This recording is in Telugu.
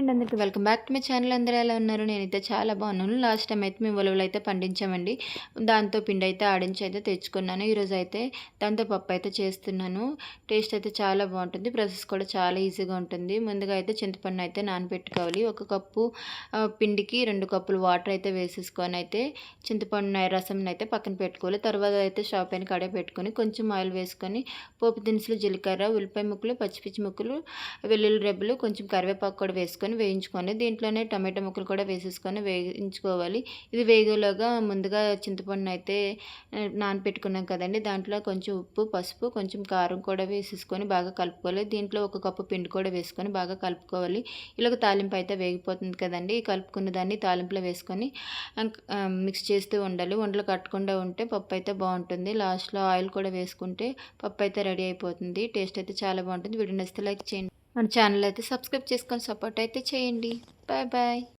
అండి అందరికీ welcome back to my channel. అందరూ ఎలా ఉన్నారు? నేనైతే చాలా బాగున్నాను. లాస్ట్ టైం అయితే మేము ఉలవలు అయితే పండించామండి. దాంతో పిండి అయితే ఆడించి అయితే తెచ్చుకున్నాను. ఈరోజు అయితే దాంతో పప్పు అయితే చేస్తున్నాను. టేస్ట్ అయితే చాలా బాగుంటుంది. ప్రాసెస్ కూడా చాలా ఈజీగా ఉంటుంది. ముందుగా అయితే చింతపండు అయితే నానబెట్టుకోవాలి. ఒక కప్పు పిండికి 2 కప్పులు వాటర్ అయితే వేసేసుకొని అయితే చింతపండు రసం అయితే పక్కన పెట్టుకోవాలి. తర్వాత అయితే స్టవ్ పైన కడాయి పెట్టుకొని కొంచెం ఆయిల్ వేసుకొని పోపు దినుసులు, జీలకర్ర, ఉల్లిపాయ ముక్కలు, పచ్చిమిర్చి ముక్కలు, వెల్లుల్లి రెబ్బలు, కొంచెం కరివేపాకు కూడా వేసుకొని వేయించుకొని దీంట్లోనే టమాటా ముక్కలు కూడా వేసేసుకొని వేయించుకోవాలి. ఇది వేగేలోగా ముందుగా చింతపండుని అయితే నానపెట్టుకున్నాం కదండి, దాంట్లో కొంచెం ఉప్పు, పసుపు, కొంచెం కారం కూడా వేసేసుకొని బాగా కలుపుకోవాలి. దీంట్లో 1 కప్పు పిండి కూడా వేసుకొని బాగా కలుపుకోవాలి. ఇలాగ తాలింపు అయితే వేగిపోతుంది కదండి, ఈ కలుపుకున్న దాన్ని తాలింపులో వేసుకొని మిక్స్ చేస్తూ ఉండాలి. ఉండలు కట్టకుండా ఉంటే పప్పు అయితే బాగుంటుంది. లాస్ట్లో ఆయిల్ కూడా వేసుకుంటే పప్పు అయితే రెడీ అయిపోతుంది. టేస్ట్ అయితే చాలా బాగుంటుంది. వీడియో నచ్చితే లైక్ చేయండి. మన ఛానల్ అయితే సబ్స్క్రైబ్ చేసుకొని సపోర్ట్ అయితే చేయండి. Bye bye.